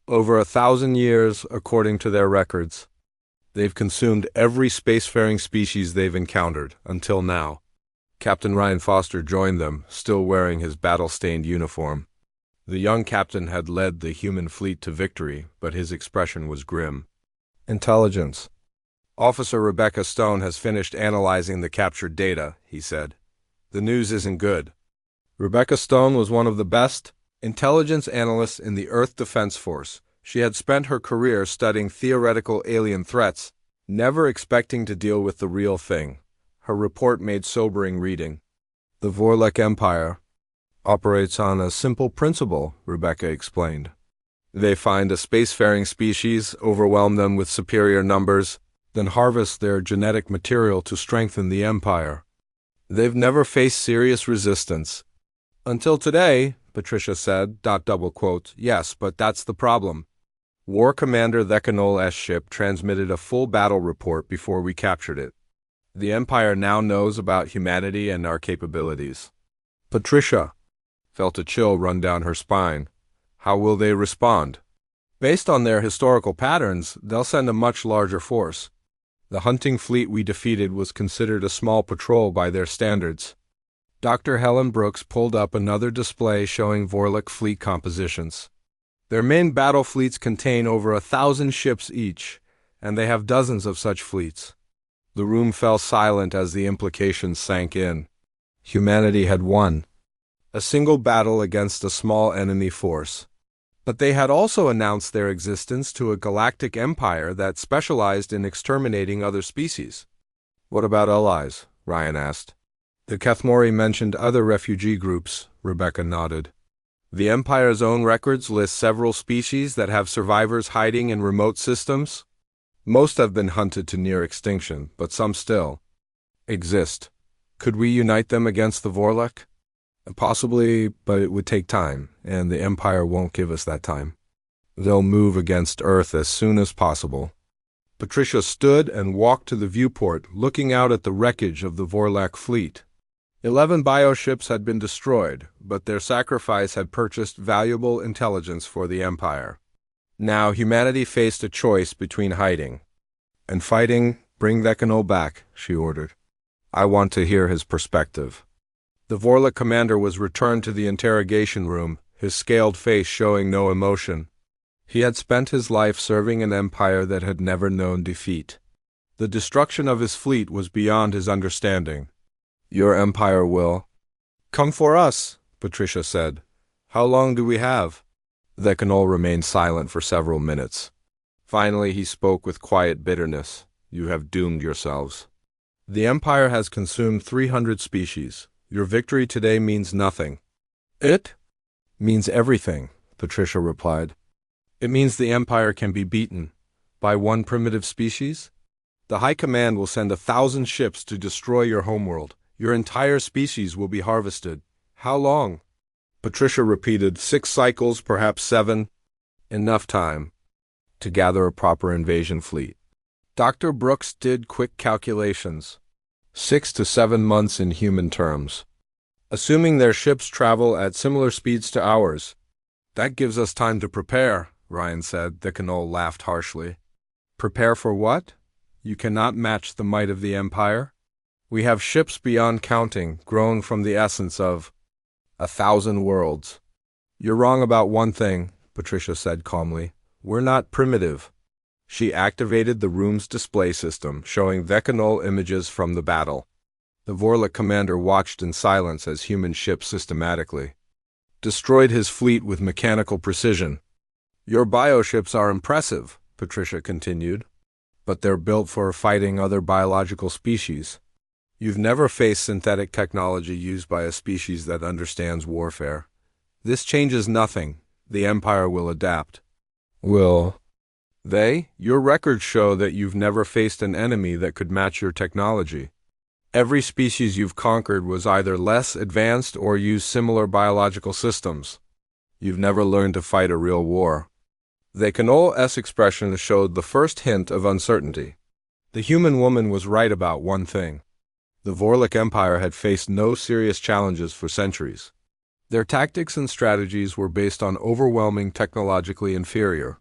Over 1,000 years, according to their records. They've consumed every spacefaring species they've encountered, until now. Captain Ryan Foster joined them, still wearing his battle-stained uniform. The young captain had led the human fleet to victory, but his expression was grim. Intelligence. Officer Rebecca Stone has finished analyzing the captured data, he said. The news isn't good. Rebecca Stone was one of the best intelligence analysts in the Earth Defense Force. She had spent her career studying theoretical alien threats, never expecting to deal with the real thing. Her report made sobering reading. The Vorlek Empire operates on a simple principle, Rebecca explained. They find a spacefaring species, overwhelm them with superior numbers, then harvest their genetic material to strengthen the empire. They've never faced serious resistance. Until today, Patricia said, Yes, but that's the problem. War Commander Thekanol's ship transmitted a full battle report before we captured it. The Empire now knows about humanity and our capabilities. Patricia felt a chill run down her spine. How will they respond? Based on their historical patterns, they'll send a much larger force. The hunting fleet we defeated was considered a small patrol by their standards. Dr. Helen Brooks pulled up another display showing Vorlek fleet compositions. Their main battle fleets contain over 1,000 ships each, and they have dozens of such fleets. The room fell silent as the implications sank in. Humanity had won a single battle against a small enemy force. But they had also announced their existence to a galactic empire that specialized in exterminating other species. What about allies? Ryan asked. The Kethmori mentioned other refugee groups, Rebecca nodded. The Empire's own records list several species that have survivors hiding in remote systems. Most have been hunted to near extinction, but some still exist. Could we unite them against the Vorlek? Possibly, but it would take time, and the Empire won't give us that time. They'll move against Earth as soon as possible. Patricia stood and walked to the viewport, looking out at the wreckage of the Vorlek fleet. 11 bioships had been destroyed, but their sacrifice had purchased valuable intelligence for the Empire. Now humanity faced a choice between hiding and fighting. Bring Thekanol back, she ordered. I want to hear his perspective. The Vorlek commander was returned to the interrogation room, his scaled face showing no emotion. He had spent his life serving an empire that had never known defeat. The destruction of his fleet was beyond his understanding. Your empire will come for us, Patricia said. How long do we have? Thekanol remained silent for several minutes. Finally he spoke with quiet bitterness. You have doomed yourselves. The empire has consumed 300 species. Your victory today means nothing. It means everything, Patricia replied. It means the Empire can be beaten. By one primitive species? The High Command will send 1,000 ships to destroy your homeworld. Your entire species will be harvested. How long? Patricia repeated, 6 cycles, perhaps 7. Enough time to gather a proper invasion fleet. Dr. Brooks did quick calculations. 6 to 7 months in human terms. Assuming their ships travel at similar speeds to ours. That gives us time to prepare, Ryan said. Thekanol laughed harshly. Prepare for what? You cannot match the might of the Empire. We have ships beyond counting, grown from the essence of 1,000 worlds. You're wrong about one thing, Patricia said calmly. We're not primitive. She activated the room's display system, showing Thekanol images from the battle. The Vorlek commander watched in silence as human ships systematically destroyed his fleet with mechanical precision. Your bioships are impressive, Patricia continued, but they're built for fighting other biological species. You've never faced synthetic technology used by a species that understands warfare. This changes nothing. The Empire will adapt. Will they? Your records show that you've never faced an enemy that could match your technology. Every species you've conquered was either less advanced or used similar biological systems. You've never learned to fight a real war. Thekanol's expression showed the first hint of uncertainty. The human woman was right about one thing. The Vorlek Empire had faced no serious challenges for centuries. Their tactics and strategies were based on overwhelming technologically inferior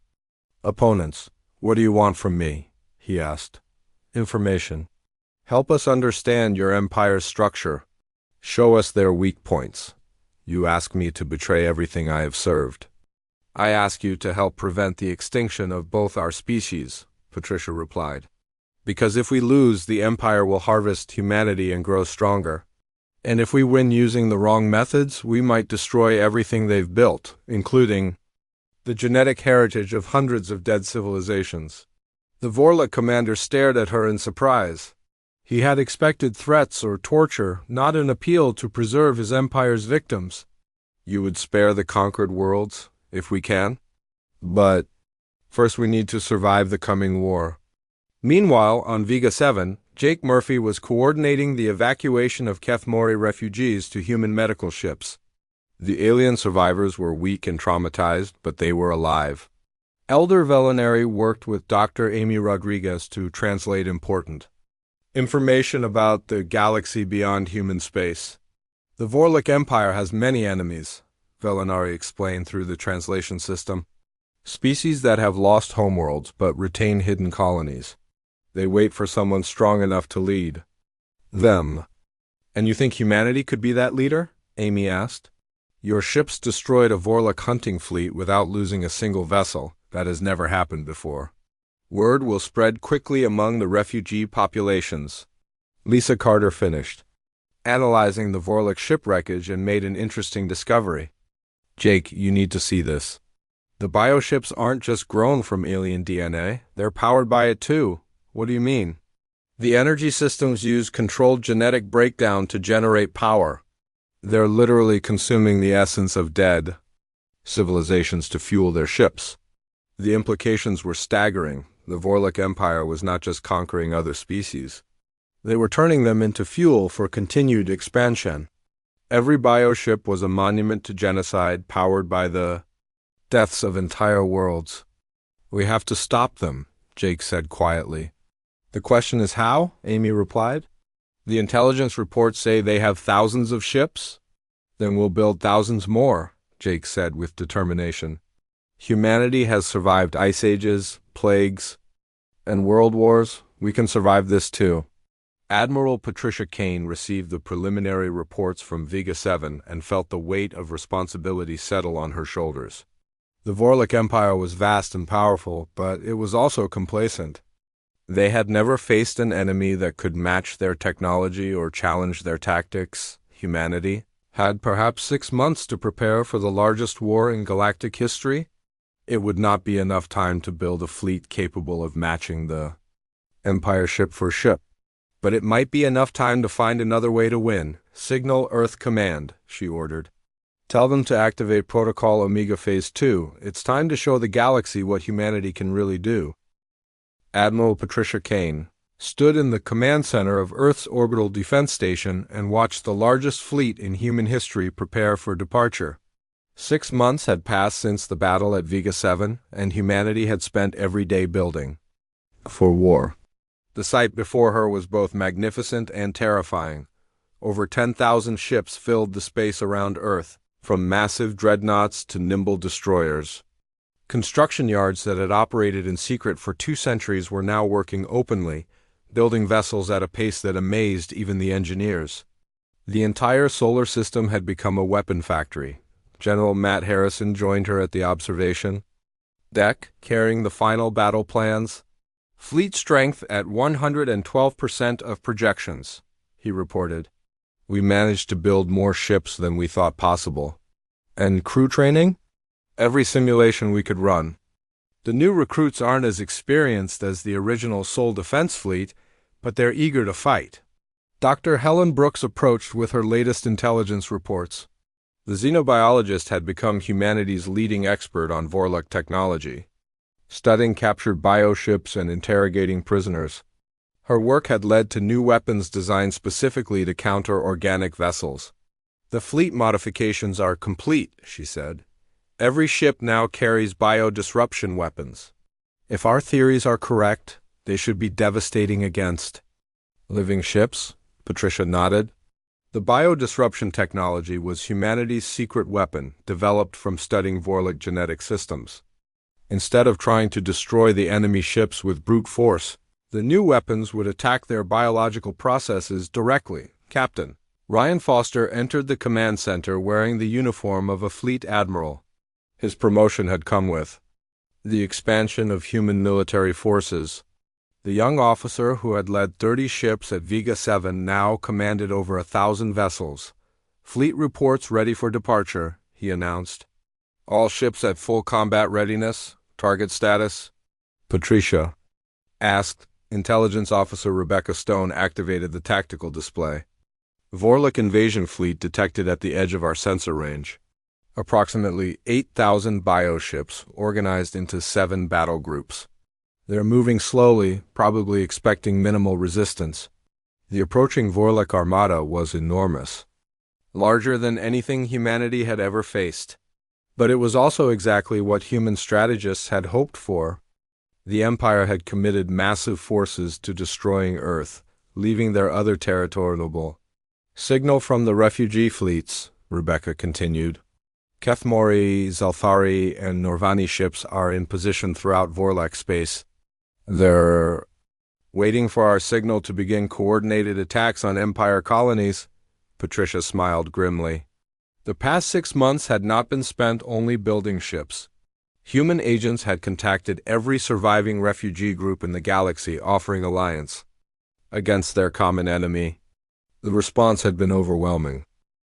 opponents. What do you want from me? He asked. Information. Help us understand your empire's structure. Show us their weak points. You ask me to betray everything I have served. I ask you to help prevent the extinction of both our species, Patricia replied. Because if we lose, the Empire will harvest humanity and grow stronger. And if we win using the wrong methods, we might destroy everything they've built, including the genetic heritage of hundreds of dead civilizations. The Vorlok commander stared at her in surprise. He had expected threats or torture, not an appeal to preserve his empire's victims. You would spare the conquered worlds, if we can? But first we need to survive the coming war. Meanwhile, on Vega 7, Jake Murphy was coordinating the evacuation of Kethmori refugees to human medical ships. The alien survivors were weak and traumatized, but they were alive. Elder Velinari worked with Dr. Amy Rodriguez to translate important information about the galaxy beyond human space. The Vorlok Empire has many enemies, Velinari explained through the translation system. Species that have lost homeworlds but retain hidden colonies. They wait for someone strong enough to lead them. And you think humanity could be that leader? Amy asked. Your ships destroyed a Vorlok hunting fleet without losing a single vessel. That has never happened before. Word will spread quickly among the refugee populations. Lisa Carter finished analyzing the Vorlok shipwreckage and made an interesting discovery. Jake, you need to see this. The bioships aren't just grown from alien DNA, they're powered by it too. What do you mean? The energy systems use controlled genetic breakdown to generate power. They're literally consuming the essence of dead civilizations to fuel their ships. The implications were staggering. The Vorlok Empire was not just conquering other species. They were turning them into fuel for continued expansion. Every bioship was a monument to genocide powered by the deaths of entire worlds. We have to stop them, Jake said quietly. The question is how? Amy replied. The intelligence reports say they have thousands of ships. Then we'll build thousands more, Jake said with determination. Humanity has survived ice ages, plagues, and world wars. We can survive this too. Admiral Patricia Kane received the preliminary reports from Vega 7 and felt the weight of responsibility settle on her shoulders. The Vorlok Empire was vast and powerful, but it was also complacent. They had never faced an enemy that could match their technology or challenge their tactics. Humanity had perhaps 6 months to prepare for the largest war in galactic history. It would not be enough time to build a fleet capable of matching the Empire ship for ship. But it might be enough time to find another way to win. Signal Earth Command, she ordered. Tell them to activate Protocol Omega Phase 2. It's time to show the galaxy what humanity can really do. Admiral Patricia Kane stood in the command center of Earth's orbital defense station and watched the largest fleet in human history prepare for departure. 6 months had passed since the battle at Vega 7, and humanity had spent every day building for war. The sight before her was both magnificent and terrifying. Over 10,000 ships filled the space around Earth, from massive dreadnoughts to nimble destroyers. Construction yards that had operated in secret for 2 centuries were now working openly, building vessels at a pace that amazed even the engineers. The entire solar system had become a weapon factory. General Matt Harrison joined her at the observation deck, carrying the final battle plans. Fleet strength at 112% of projections, he reported. We managed to build more ships than we thought possible. And crew training? Every simulation we could run. The new recruits aren't as experienced as the original Sol Defense fleet, but they're eager to fight. Dr. Helen Brooks approached with her latest intelligence reports. The xenobiologist had become humanity's leading expert on Vorlok technology, studying captured bioships and interrogating prisoners. Her work had led to new weapons designed specifically to counter organic vessels. The fleet modifications are complete, she said. Every ship now carries biodisruption weapons. If our theories are correct, they should be devastating against living ships, Patricia nodded. The biodisruption technology was humanity's secret weapon, developed from studying Vorlok genetic systems. Instead of trying to destroy the enemy ships with brute force, the new weapons would attack their biological processes directly. Captain Ryan Foster entered the command center wearing the uniform of a fleet admiral. His promotion had come with the expansion of human military forces. The young officer who had led 30 ships at Vega 7 now commanded over 1,000 vessels. "Fleet reports ready for departure," he announced. "All ships at full combat readiness. Target status?" Patricia asked. Intelligence Officer Rebecca Stone activated the tactical display. "Vorlok invasion fleet detected at the edge of our sensor range. Approximately 8,000 bioships organized into 7 battle groups. They're moving slowly, probably expecting minimal resistance." The approaching Vorlok Armada was enormous, larger than anything humanity had ever faced. But it was also exactly what human strategists had hoped for. The Empire had committed massive forces to destroying Earth, leaving their other territory vulnerable. "Signal from the refugee fleets," Rebecca continued. "Kethmori, Zalthari, and Norvani ships are in position throughout Vorlak space. They're waiting for our signal to begin coordinated attacks on Empire colonies." Patricia smiled grimly. The past 6 months had not been spent only building ships. Human agents had contacted every surviving refugee group in the galaxy offering alliance against their common enemy. The response had been overwhelming.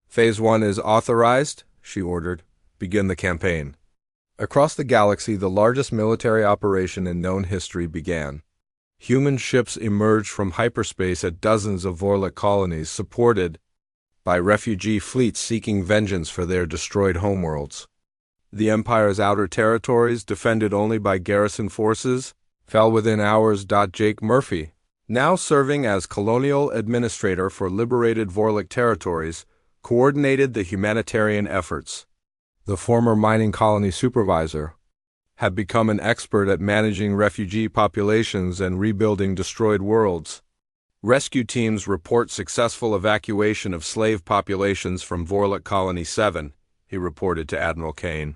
"Phase 1 is authorized," she ordered. "Begin the campaign." Across the galaxy, the largest military operation in known history began. Human ships emerged from hyperspace at dozens of Vorlok colonies, supported by refugee fleets seeking vengeance for their destroyed homeworlds. The Empire's outer territories, defended only by garrison forces, fell within hours. Jake Murphy, now serving as colonial administrator for liberated Vorlok territories, coordinated the humanitarian efforts. The former mining colony supervisor had become an expert at managing refugee populations and rebuilding destroyed worlds. Rescue teams report successful evacuation of slave populations from Vorlok Colony 7, he reported to Admiral Kane.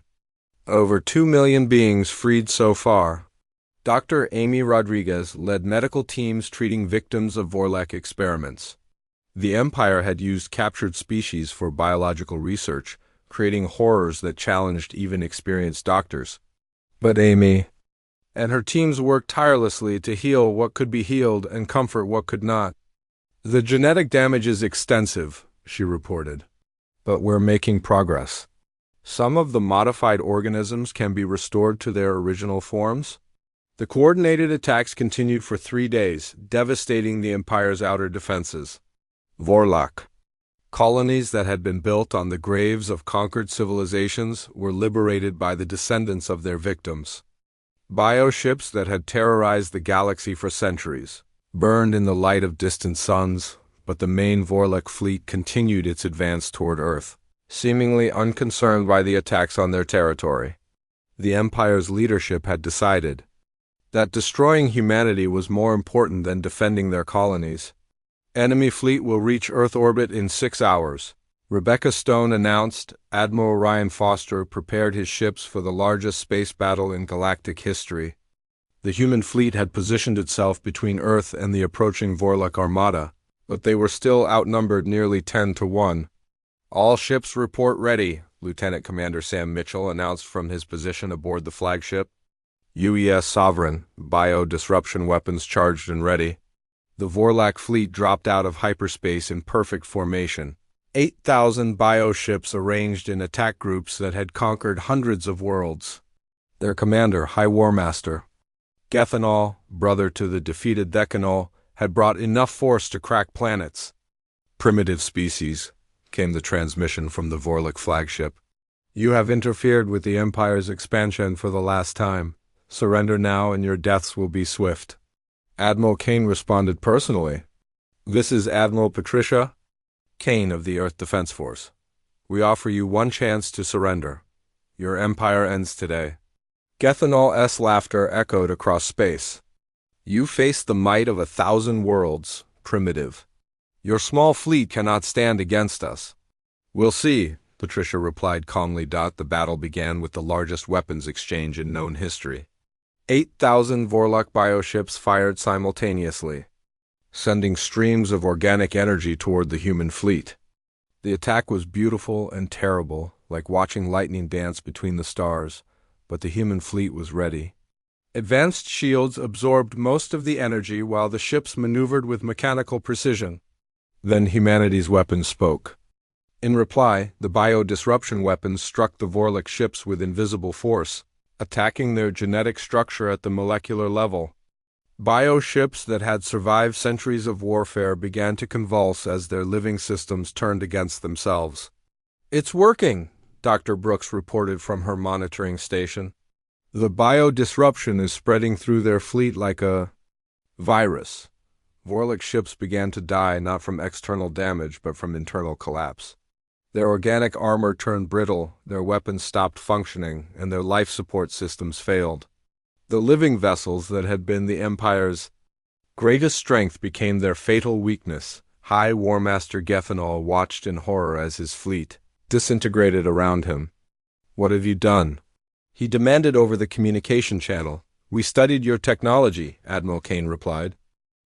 "Over 2 million beings freed so far." Dr. Amy Rodriguez led medical teams treating victims of Vorlak experiments. The Empire had used captured species for biological research, creating horrors that challenged even experienced doctors. But Amy and her teams worked tirelessly to heal what could be healed and comfort what could not. "The genetic damage is extensive," she reported, "but we're making progress. Some of the modified organisms can be restored to their original forms." The coordinated attacks continued for 3 days, devastating the Empire's outer defenses. Vorlok colonies that had been built on the graves of conquered civilizations were liberated by the descendants of their victims. Bioships that had terrorized the galaxy for centuries burned in the light of distant suns, but the main Vorlok fleet continued its advance toward Earth, seemingly unconcerned by the attacks on their territory. The Empire's leadership had decided that destroying humanity was more important than defending their colonies. "Enemy fleet will reach Earth orbit in 6 hours," Rebecca Stone announced. Admiral Ryan Foster prepared his ships for the largest space battle in galactic history. The human fleet had positioned itself between Earth and the approaching Vorlok Armada, but they were still outnumbered nearly 10 to 1. "All ships report ready," Lieutenant Commander Sam Mitchell announced from his position aboard the flagship. "UES Sovereign, bio-disruption weapons charged and ready." The Vorlak fleet dropped out of hyperspace in perfect formation. 8,000 bioships arranged in attack groups that had conquered hundreds of worlds. Their commander, High War Master Gethanol, brother to the defeated Decanol, had brought enough force to crack planets. "Primitive species," came the transmission from the Vorlok flagship. "You have interfered with the Empire's expansion for the last time. Surrender now and your deaths will be swift." Admiral Kane responded personally. "This is Admiral Patricia Kane of the Earth Defense Force. We offer you one chance to surrender. Your empire ends today." Gethanol's laughter echoed across space. "You face the might of 1,000 worlds, primitive. Your small fleet cannot stand against us." "We'll see," Patricia replied calmly. The battle began with the largest weapons exchange in known history. 8,000 Vorlok bioships fired simultaneously, sending streams of organic energy toward the human fleet. The attack was beautiful and terrible, like watching lightning dance between the stars, but the human fleet was ready. Advanced shields absorbed most of the energy while the ships maneuvered with mechanical precision. Then humanity's weapons spoke. In reply, the bio-disruption weapons struck the Vorlok ships with invisible force, attacking their genetic structure at the molecular level. Bio-ships that had survived centuries of warfare began to convulse as their living systems turned against themselves. "It's working," Dr. Brooks reported from her monitoring station. "The bio-disruption is spreading through their fleet like a virus." Vorlok ships began to die not from external damage but from internal collapse. Their organic armor turned brittle, their weapons stopped functioning, and their life support systems failed. The living vessels that had been the Empire's greatest strength became their fatal weakness. High War Master Gefenol watched in horror as his fleet disintegrated around him. "What have you done?" he demanded over the communication channel. "We studied your technology," Admiral Kane replied.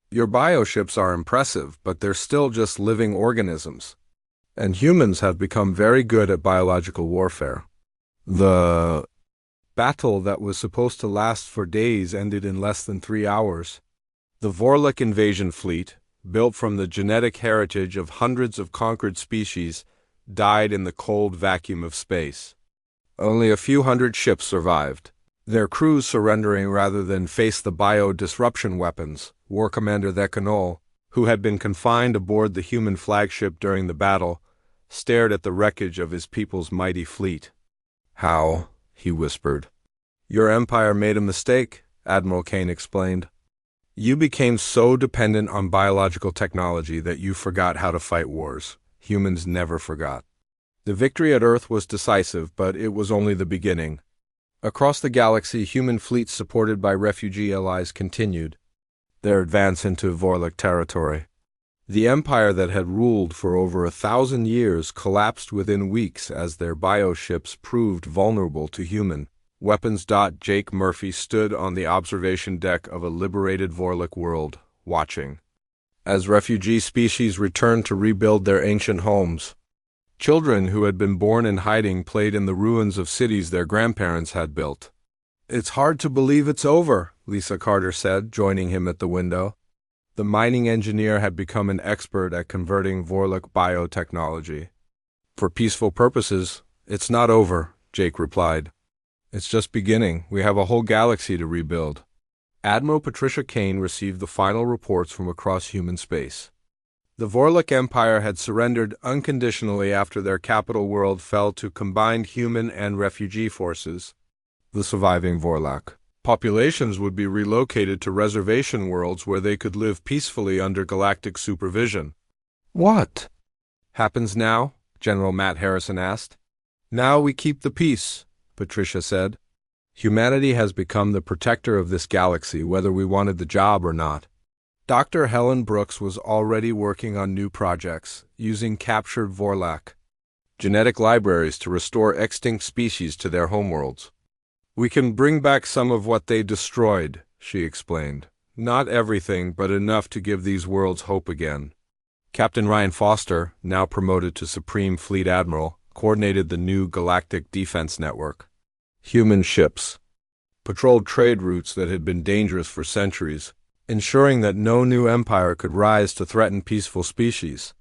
"Your bioships are impressive, but they're still just living organisms. And humans have become very good at biological warfare. The battle that was supposed to last for days ended in less than 3 hours. The Vorlok invasion fleet, built from the genetic heritage of hundreds of conquered species, died in the cold vacuum of space. Only a few hundred ships survived, their crews surrendering rather than face the bio-disruption weapons. War Commander Thekanol, who had been confined aboard the human flagship during the battle, stared at the wreckage of his people's mighty fleet. "How?" he whispered. "Your empire made a mistake," Admiral Kane explained. "You became so dependent on biological technology that you forgot how to fight wars. Humans never forgot. The victory at Earth was decisive, but it was only the beginning. Across the galaxy, human fleets supported by refugee allies continued their advance into Vorlok territory. The empire that had ruled for over 1,000 years collapsed within weeks as their bioships proved vulnerable to human weapons. Jake Murphy stood on the observation deck of a liberated Vorlok world, watching as refugee species returned to rebuild their ancient homes. Children who had been born in hiding played in the ruins of cities their grandparents had built. "It's hard to believe it's over," Lisa Carter said, joining him at the window. The mining engineer had become an expert at converting Vorlok biotechnology. "For peaceful purposes, it's not over," Jake replied. "It's just beginning. We have a whole galaxy to rebuild." Admiral Patricia Kane received the final reports from across human space. The Vorlok Empire had surrendered unconditionally after their capital world fell to combined human and refugee forces. The surviving Vorlok populations would be relocated to reservation worlds where they could live peacefully under galactic supervision. "What happens now?" General Matt Harrison asked. "Now we keep the peace," Patricia said. "Humanity has become the protector of this galaxy, whether we wanted the job or not." Dr. Helen Brooks was already working on new projects, using captured Vorlok genetic libraries to restore extinct species to their homeworlds. "We can bring back some of what they destroyed," she explained. "Not everything, but enough to give these worlds hope again." Captain Ryan Foster, now promoted to Supreme Fleet Admiral, coordinated the new Galactic Defense Network. Human ships patrolled trade routes that had been dangerous for centuries, ensuring that no new empire could rise to threaten peaceful species.